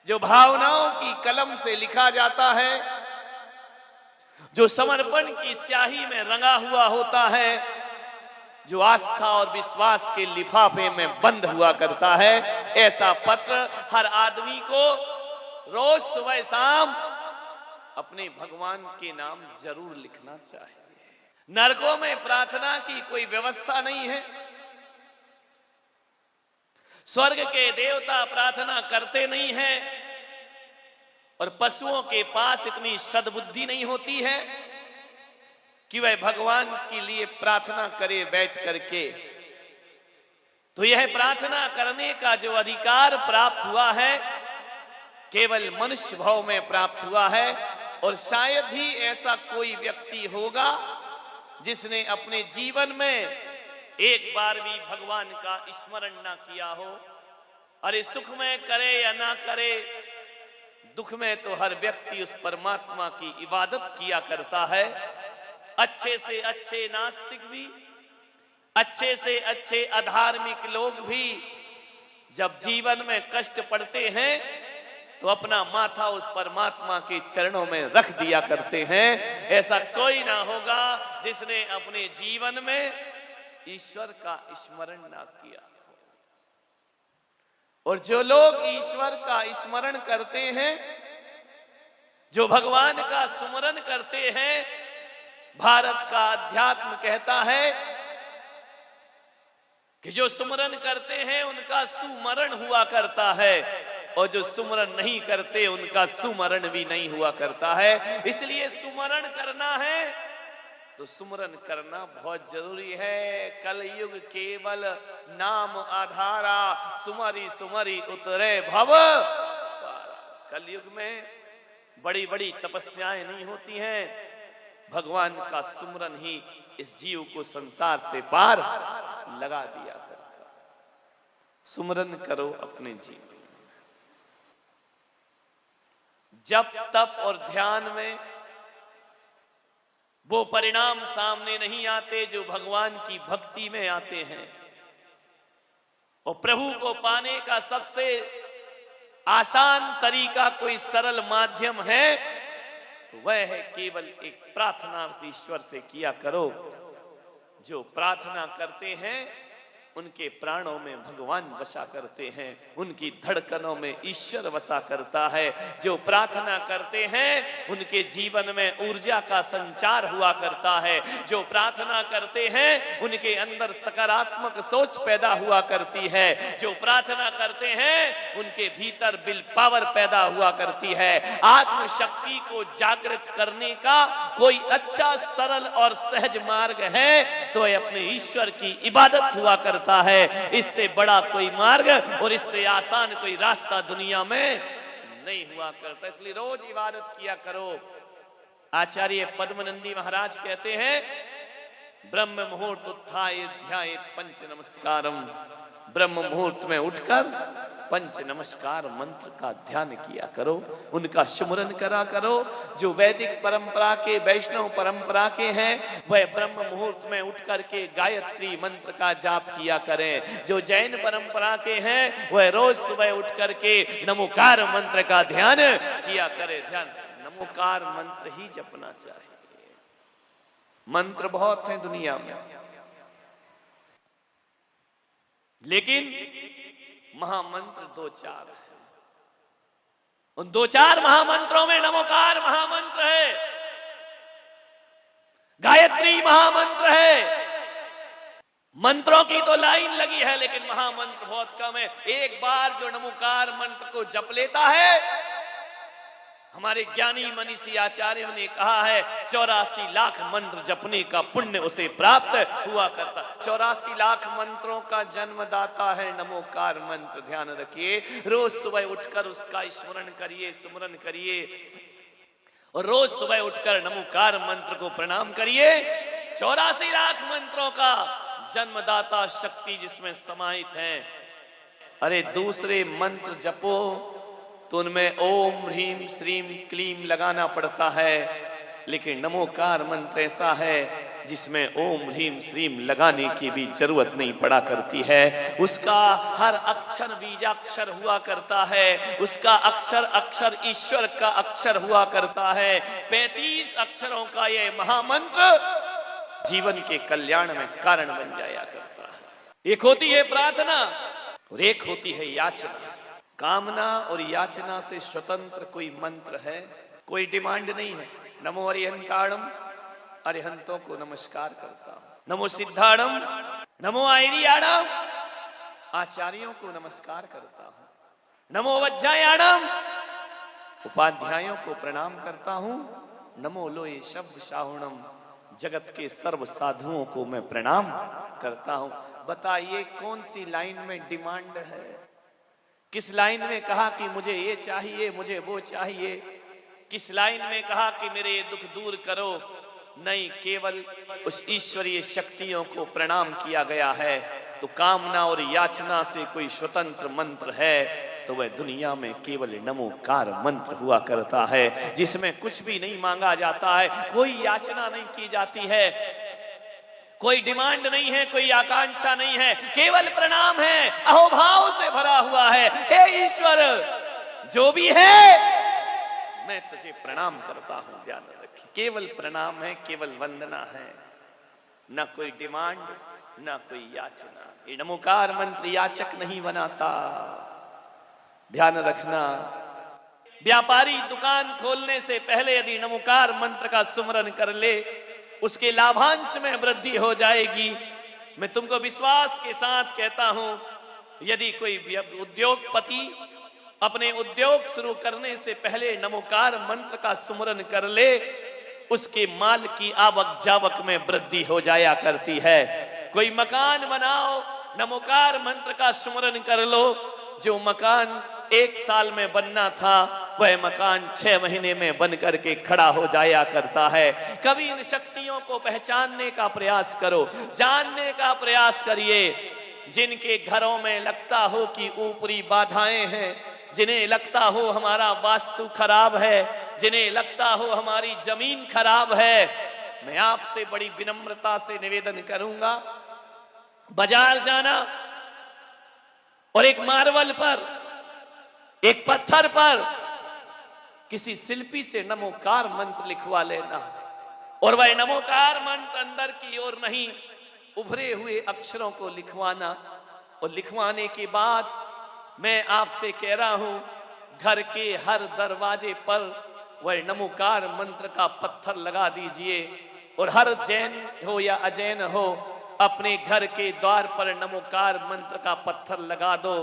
जो भावनाओं की कलम से लिखा जाता है, जो समर्पण की स्याही में रंगा हुआ होता है, जो आस्था और विश्वास के लिफाफे में बंद हुआ करता है, ऐसा पत्र हर आदमी को रोज सुबह शाम अपने भगवान के नाम जरूर लिखना चाहिए। नरकों में प्रार्थना की कोई व्यवस्था नहीं है। स्वर्ग के देवता प्रार्थना करते नहीं हैं और पशुओं के पास इतनी सद्बुद्धि नहीं होती है कि वह भगवान के लिए प्रार्थना करे बैठ करके। तो यह प्रार्थना करने का जो अधिकार प्राप्त हुआ है केवल मनुष्य भाव में प्राप्त हुआ है, और शायद ही ऐसा कोई व्यक्ति होगा जिसने अपने जीवन में एक बार भी भगवान का स्मरण ना किया हो। अरे सुख में करे या ना करे, दुख में तो हर व्यक्ति उस परमात्मा की इबादत किया करता है। अच्छे से अच्छे नास्तिक भी, अच्छे से अच्छे अधार्मिक लोग भी जब जीवन में कष्ट पड़ते हैं तो अपना माथा उस परमात्मा के चरणों में रख दिया करते हैं। ऐसा कोई ना होगा जिसने अपने जीवन में ईश्वर का स्मरण ना किया। और जो लोग ईश्वर का स्मरण करते हैं, जो भगवान का सुमरन करते हैं, भारत का अध्यात्म कहता है कि जो सुमरन करते हैं उनका सुमरण हुआ करता है, और जो सुमरन नहीं करते उनका सुमरण भी नहीं हुआ करता है। इसलिए सुमरण करना है तो सुमरन करना बहुत जरूरी है। कलयुग केवल नाम आधारा, सुमरी सुमरी उतरे भव। कलयुग में बड़ी बड़ी तपस्याएं नहीं होती हैं, भगवान का सुमरन ही इस जीव को संसार से पार लगा दिया करता। सुमरन करो अपने जीवन। जप तप और ध्यान में वो परिणाम सामने नहीं आते जो भगवान की भक्ति में आते हैं। और प्रभु को पाने का सबसे आसान तरीका, कोई सरल माध्यम है तो वह है केवल एक प्रार्थना ईश्वर से किया करो। जो प्रार्थना करते हैं उनके प्राणों में भगवान वसा करते हैं, उनकी धड़कनों में ईश्वर वसा करता है। जो प्रार्थना करते हैं उनके जीवन में ऊर्जा का संचार हुआ करता है। जो प्रार्थना करते हैं उनके अंदर सकारात्मक सोच पैदा हुआ करती है। जो प्रार्थना करते हैं उनके भीतर विल पावर पैदा हुआ करती है। आत्मशक्ति को जागृत करने का कोई अच्छा सरल और सहज मार्ग है तो अपने ईश्वर की इबादत हुआ करता है। इससे बड़ा कोई मार्ग और इससे आसान कोई रास्ता दुनिया में नहीं हुआ करता। इसलिए रोज इबादत किया करो। आचार्य पद्मनंदी महाराज कहते हैं, ब्रह्म मुहूर्त उत्थाय ध्यायेत पंच नमस्कारम। ब्रह्म मुहूर्त में उठकर पंच नमस्कार मंत्र का ध्यान किया करो, उनका सुमरन करा करो। जो वैदिक परंपरा के, वैष्णव परंपरा के हैं वह ब्रह्म मुहूर्त में उठ करके गायत्री मंत्र का जाप किया करें। जो जैन परंपरा के हैं वह रोज सुबह उठ करके नमोकार मंत्र का ध्यान किया करे। ध्यान नमोकार मंत्र ही जपना चाहिए। मंत्र बहुत हैं दुनिया में, लेकिन महामंत्र दो चार है। उन दो चार महामंत्रों में नमोकार महामंत्र है, गायत्री महामंत्र है। मंत्रों की तो लाइन लगी है लेकिन महामंत्र बहुत कम है। एक बार जो नमोकार मंत्र को जप लेता है, हमारे ज्ञानी मनीषी आचार्यों ने कहा है 84 लाख मंत्र जपने का पुण्य उसे प्राप्त हुआ करता। 84 लाख मंत्रों का जन्मदाता है नमोकार मंत्र। ध्यान रखिए, रोज सुबह उठकर उसका स्मरण करिए, सुमरन करिए, और रोज सुबह उठकर नमोकार मंत्र को प्रणाम करिए। 84 लाख मंत्रों का जन्मदाता शक्ति जिसमें समाहित है। अरे दूसरे मंत्र जपो तो उनमें ओम ह्रीम श्रीम क्लीम लगाना पड़ता है, लेकिन नमोकार मंत्र ऐसा है जिसमें ओम ह्रीम श्रीम लगाने की भी जरूरत नहीं पड़ा करती है। उसका हर अक्षर बीजाक्षर हुआ करता है, उसका अक्षर अक्षर ईश्वर का अक्षर हुआ करता है। 35 अक्षरों का ये महामंत्र जीवन के कल्याण में कारण बन जाया करता है। एक होती है प्रार्थना और एक होती है याचना। कामना और याचना से स्वतंत्र कोई मंत्र है, कोई डिमांड नहीं है। नमो अरिहंताणम, अरिहंतों को नमस्कार करता हूं। नमो सिद्धाणम, नमो आयरियाणम, आचार्यों को नमस्कार करता हूं। नमो वज्जायाणम, उपाध्यायों को प्रणाम करता हूं। नमो लोए शब्द शाहुणम, जगत के सर्व साधुओं को मैं प्रणाम करता हूं। बताइए कौन सी लाइन में डिमांड है? किस लाइन में कहा कि मुझे ये चाहिए, मुझे वो चाहिए? किस लाइन में कहा कि मेरे दुख दूर करो? नहीं, केवल उस ईश्वरीय शक्तियों को प्रणाम किया गया है। तो कामना और याचना से कोई स्वतंत्र मंत्र है तो वह दुनिया में केवल नमोकार मंत्र हुआ करता है, जिसमें कुछ भी नहीं मांगा जाता है, कोई याचना नहीं की जाती है, कोई डिमांड नहीं है, कोई आकांक्षा नहीं है, केवल प्रणाम है, अहोभाव से भरा हुआ है। हे ईश्वर, जो भी है मैं तुझे प्रणाम करता हूं। ध्यान रखिए, केवल प्रणाम है, केवल वंदना है, ना कोई डिमांड, ना कोई याचना। ये नमोकार मंत्र याचक नहीं बनाता, ध्यान रखना। व्यापारी दुकान खोलने से पहले यदि नमोकार मंत्र का सुमरन कर ले, उसके लाभांश में वृद्धि हो जाएगी। मैं तुमको विश्वास के साथ कहता हूं, यदि कोई उद्योगपति अपने उद्योग शुरू करने से पहले नमोकार मंत्र का सुमरन कर ले, उसके माल की आवक जावक में वृद्धि हो जाया करती है। कोई मकान बनाओ, नमोकार मंत्र का सुमरन कर लो, जो मकान 1 साल में बनना था वह मकान 6 महीने में बन करके खड़ा हो जाया करता है। कभी इन शक्तियों को पहचानने का प्रयास करो, जानने का प्रयास करिए। जिनके घरों में लगता हो कि ऊपरी बाधाएं हैं, जिन्हें लगता हो हमारा वास्तु खराब है, जिन्हें लगता हो हमारी जमीन खराब है, मैं आपसे बड़ी विनम्रता से निवेदन करूंगा, बाजार जाना और एक मार्बल पर, एक पत्थर पर किसी शिल्पी से नमोकार मंत्र लिखवा लेना, और वह नमोकार मंत्र अंदर की ओर नहीं, उभरे हुए अक्षरों को लिखवाना। और लिखवाने के बाद मैं आपसे कह रहा हूं, घर के हर दरवाजे पर वह नमोकार मंत्र का पत्थर लगा दीजिए। और हर जैन हो या अजैन हो, अपने घर के द्वार पर नमोकार मंत्र का पत्थर लगा दो।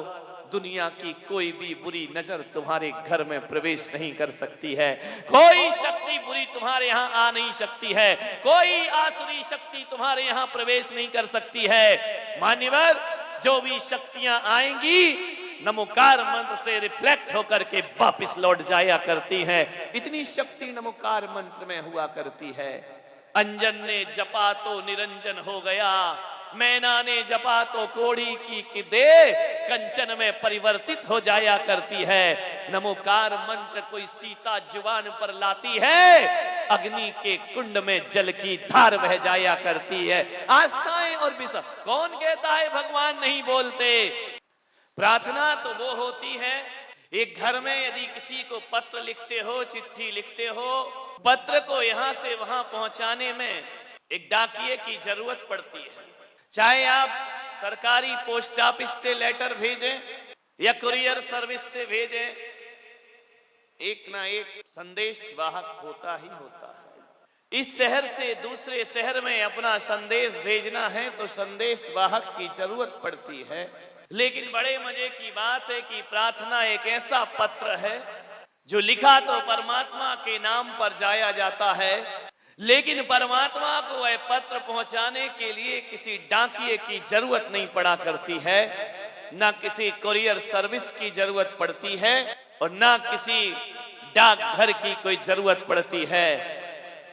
दुनिया की कोई भी बुरी नजर तुम्हारे घर में प्रवेश नहीं कर सकती है, कोई शक्ति बुरी तुम्हारे यहाँ आ नहीं सकती है, कोई आसुरी शक्ति तुम्हारे यहाँ प्रवेश नहीं कर सकती है। मान्यवर, जो भी शक्तियां आएंगी नमोकार मंत्र से रिफ्लेक्ट होकर के वापिस लौट जाया करती हैं। इतनी शक्ति नमोकार मंत्र में हुआ करती है। अंजन ने जपा तो निरंजन हो गया, मैना ने जपा तो कोड़ी की दे कंचन में परिवर्तित हो जाया करती है। नमोकार मंत्र कोई सीता जुबान पर लाती है, अग्नि के कुंड में जल की धार बह जाया करती है। आस्थाएं और विश्वास, कौन कहता है भगवान नहीं बोलते? प्रार्थना तो वो होती है, एक घर में यदि किसी को पत्र लिखते हो, चिट्ठी लिखते हो, पत्र को यहां से वहां पहुंचाने में एक डाकिये की जरूरत पड़ती है। चाहे आप सरकारी पोस्ट ऑफिस से लेटर भेजें या कुरियर सर्विस से भेजें, एक ना एक संदेश वाहक होता ही होता है। इस शहर से दूसरे शहर में अपना संदेश भेजना है तो संदेश वाहक की जरूरत पड़ती है। लेकिन बड़े मजे की बात है कि प्रार्थना एक ऐसा पत्र है जो लिखा तो परमात्मा के नाम पर जाया जाता है, लेकिन परमात्मा को वह पत्र पहुंचाने के लिए किसी डाकिये की जरूरत नहीं पड़ा करती है, ना किसी कुरियर सर्विस की जरूरत पड़ती है और ना किसी डाकघर की कोई जरूरत पड़ती है।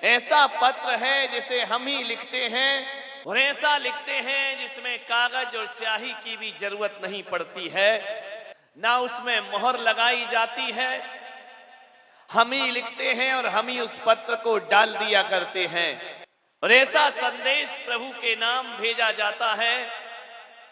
ऐसा पत्र है जिसे हम ही लिखते हैं और ऐसा लिखते हैं जिसमें कागज और स्याही की भी जरूरत नहीं पड़ती है, ना उसमें मोहर लगाई जाती है। हम ही लिखते हैं और हम ही उस पत्र को डाल दिया करते हैं। और ऐसा संदेश प्रभु के नाम भेजा जाता है